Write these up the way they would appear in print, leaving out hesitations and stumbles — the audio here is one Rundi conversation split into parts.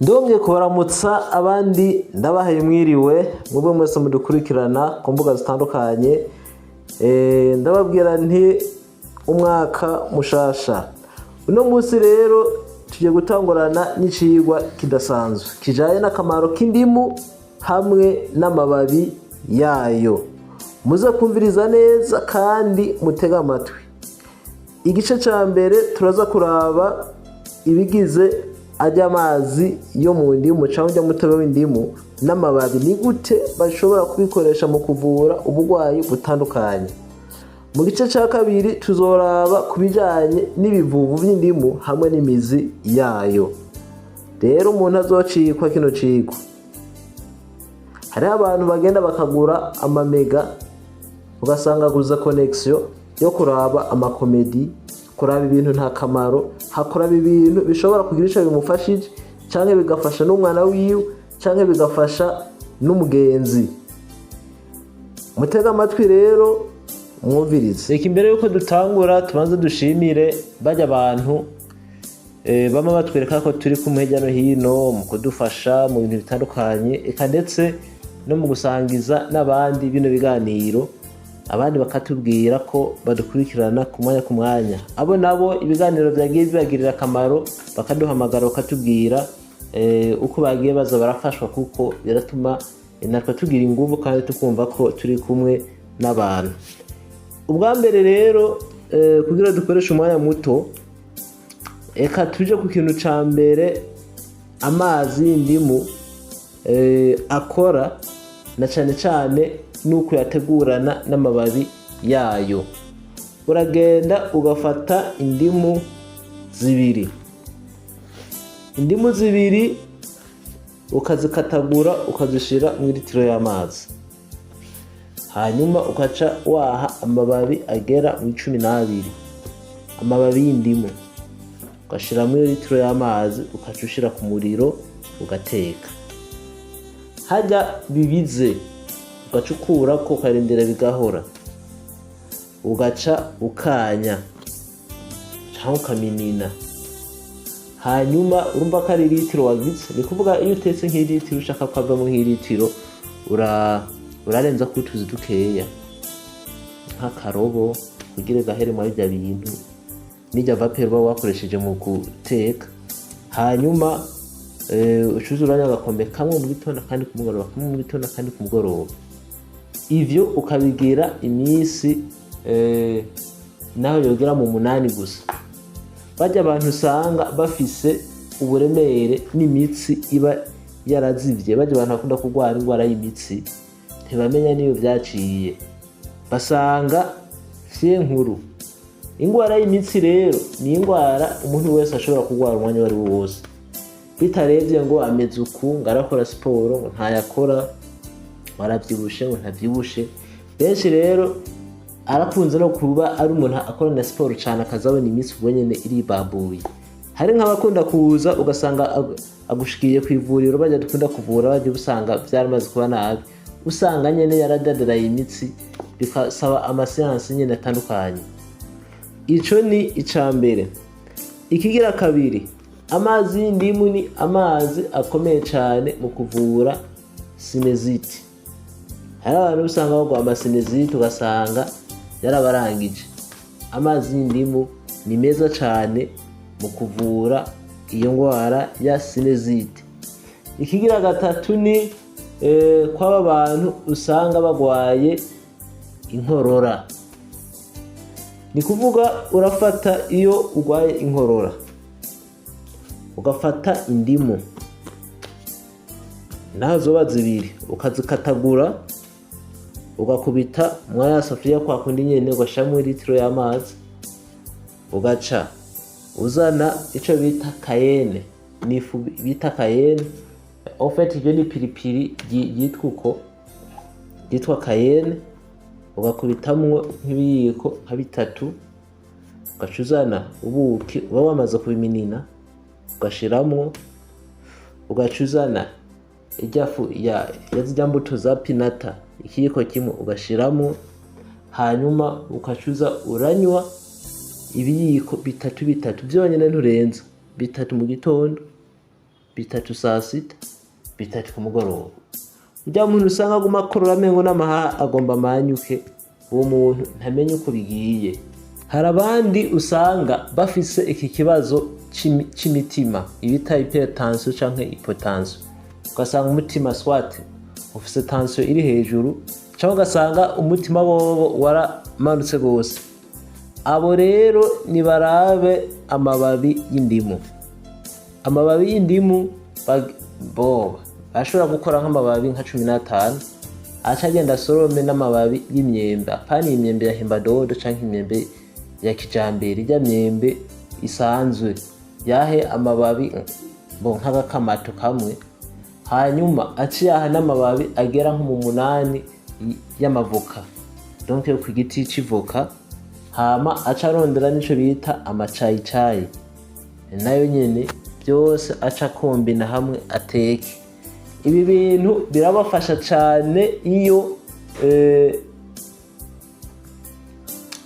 Ndongeye kubaramutsa abandi ndabahaye mwiriwe mwebwe mwese mudukurikirana ku mbuga zitandukanye. Ndababwira nti umwaka mushasha. Uno munsi rero tugiye gutangurana n'icigwa kidasanzwe kijaye n'akamaro k'indimu hamwe n'amababi yayo. Muze kumviriza neza kandi mutega amatwi. Igice ca mbere turaza kuraba ibigize ajya amazi yo mu ndimu cyangwa umutobe w'indimu n'amababi ni gute bashobora kubikoresha mu kuvura uburwayi butandukanye. Mu gice cya kabiri tuzoraba kubijanye n'ibivuvu by'indimu hamwe n'imizi yayo. Rero umuntu azocikwa kino cigwa. Hari abantu bagenda bakagura amamega ugasanga guza connection yo kuraba amakomedi, kuraba ibintu nta kamaro, hakuraba ibintu bishobora kugira ico bimufashije canke bigafasha n'umwana wiwe canke bigafasha n'umugenzi. Mutega amatwi rero mwumvirize. Reka imbere yuko dutangura tubanze dushimire bajya abantu bama batwereka ko turi kumwe hirya no hino mu kudufasha mu bintu bitandukanye, eka ndetse no mu gusangiza n'abandi bino biganiro. Abandi bakatubwira ko badukurikirana ku mwanya ku mwanya. Abo nabo ibiganiro byagiye bibagirira akamaro bakaduhamagara bakatubwira uko bagiye baza barafashwa, kuko biratuma natwe tugira ingufu kandi tukumva ko turi kumwe n'abantu. Ubwa mbere rero kugira dukoreshe umwanya muto, eka tuje ku kintu ca mbere amazi y'indimu akora, na cane cane nuko yategurana n'amababi yayo. Uragenda ugafata indimu zibiri ukazikatagura ukazishira mu litiro y'amazi, hanyuma ukaca waha amababi agera mu 12 amababi y'indimu, ugashira mu litiro y'amazi ukaca ushira ku muriro ugateka. Hajya bibize ugacukura ko karindira bigahora, ugaca ukanya cyangwa ukaminina. Hanyuma urumva ko ari litiro wagize, ni kuvuga iyo utetse nk'ilitiro ushaka kwava mu nk'ilitiro urarenza ko utuzi dukeya nk'akarobo kugira gahere mu bya bintu n'ijya vapeur ba wakoresheje mu guteka. Hanyuma ucuza uranya agakombe kamwe mu gitondo kandi ku mugoroba, kamwe mu gitondo kandi ku mugoroba. Ivyo ukabigira imisi naho yogera mu 8 gusa. Bajya abantu usanga bafise uburemere n'imitsi iba yarazivye, bajya abantu bakunda kurwara indwara y'imitsi ntibamenya niyo vyaciye, basanga fye nkuru. Indwara y'imitsi rero ni indwara umuntu wese ashobora kurwara umwanya wari wose, bitarevye ngo ameze uku ngarakora siporo ngo ntayakora, waravyibushe ngo ntavyibushe. Benshi rero arakunze no kuba ari umuntu akora na siporo cyane akazabona imitsi ubwo nyene iribabuye. Hari nk'abakunda kuza ugasanga agushikiye ku ivuriro bajya dukunda kuvura, bajya usanga byaramaze kuba nabi, usanga nyene yaradadaraye imitsi, bikasaba amaseansi nyene atandukanye. Ico ni icambere. Ikigira kabiri, amazi y'indimu ni amazi akomeye cyane mu kuvura sinezite. Hari abantu usanga bagwa amasinezite ugasanga yarabarangije. Amazi y'indimu ni meza cyane mu kuvura iyo ngwara ya sinezite. Ikigira gatatu ni kwaba abantu usanga bagwaye inkorora. Ni kuvuga urafata iyo ugwaye inkorora ugafata indimu nazo bazibiri ukazikatagura ugakubita mwaya safuriya kwa kundi nyene ugashamo litiro y'amazi, ugaca uzana ico bita cayenne, nifu bita cayenne. En fait ibyo ni piripiri yitwa cayenne, ugakubitamwo nk'ibiyiko nka bitatu, ugaca uzana ubuki uba wamaze kubiminina ugashiramwo, ugaca uzana ijafu ya zirya mbuto za pinata ikiyiko kimwe ugashiramo, hanyuma ukacuza uranywa ibiyiko bitatu byonyine nturenza, bitatu mu gitondo bitatu saa sita, bitatu ku mugoroba. Ujya muntu usanga aguma akorora amengo n'amaha agomba amanyuke, uwo muntu ntamenye uko bigiye. Hari abandi usanga bafise iki kibazo c'imitima, ibita hypertension canke hypotension. Ugasanga umutima swate ufise tension iri hejuru, cyangwa ugasanga umutima wowo waramanutse gose. Abo rero nibarabe amababi y'indimu. Amababi y'indimu bashobora gukora nk'amababi nka 15, aca agenda asorome n'amababi y'imyembe. Apana imyembe ya himbadodo canke imyembe ya kijambere, ijya myembe isanzwe yahe amababi nk'agakamato kamwe, hanyuma aciyaha n'amababi agera nko mu 8 y'amavoka, donc yo ku giti c'ivoka. Hama aca arondera nico bita amacayicayi, nayo nyene byose aca kombina hamwe ateke. Ibi bintu birabafasha cyane iyo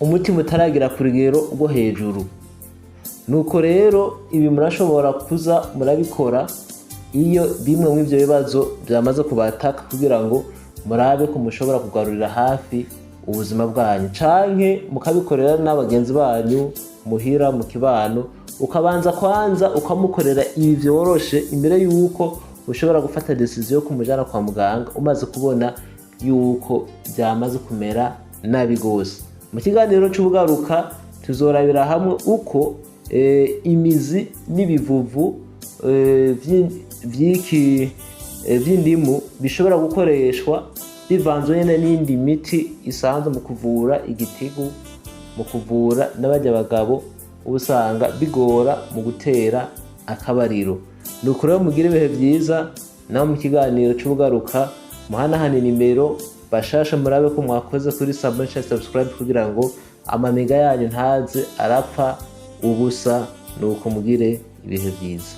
umutima utaragira ku rugero rwo hejuru. Nuko rero ibi murashobora kuza murabikora iyo bimwe mu ivyo bibazo byamaze kubataka, kugira ngo murabe ko mushobora kugarurira hafi ubuzima bwanyu, canke mukabikorera n'abagenzi banyu muhira mu kibano. Ukabanza kwanza ukamukorera ibi vyoroshe imbere yuko ushobora gufata decision yo kumujana kwa muganga umaze kubona yuko byamaze kumera nabi gose. Mu kiganiro cy'ubugaruka tuzorabira hamwe uko imizi n'ibivuvu vy'indimu bishobora gukoreshwa bivanzwe n'indi miti isanzwe mu kuvura igitigu, mu kuvura n'abajya abagabo ubusanga bigora mu gutera akabariro. Nuko rero mugire ibihe byiza, naho mu kiganiro cy'ubugaruka muhanahane nimero bashasha murabe ko mwakoze kuri subscribe kugira ngo amamega yanyu ntaze arapfa ubusa. Nuko mugire ibihe byiza.